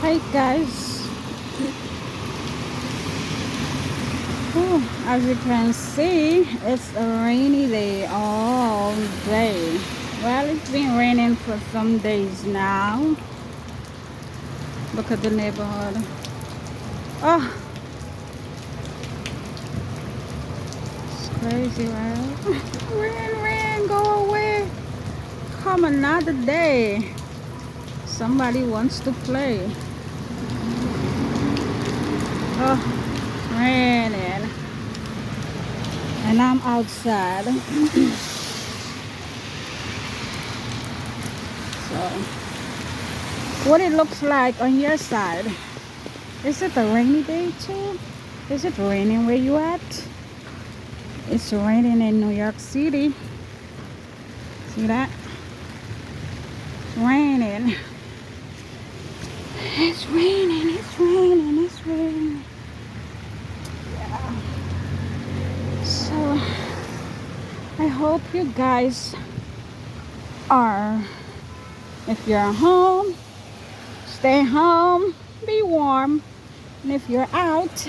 Hi guys. As you can see, it's a rainy day all day. Well, it's been raining for some days now. Look at the neighborhood. Oh, it's crazy, right? Rain, go away. Come another day. Somebody wants to play. Oh, raining. And I'm outside. So, what it looks like on your side? Is it a rainy day too? Is it raining where you at? It's raining in New York City. See that? It's raining. It's raining, it's raining, it's raining. Yeah. So, I hope you guys are, if you're home, stay home, be warm. And if you're out,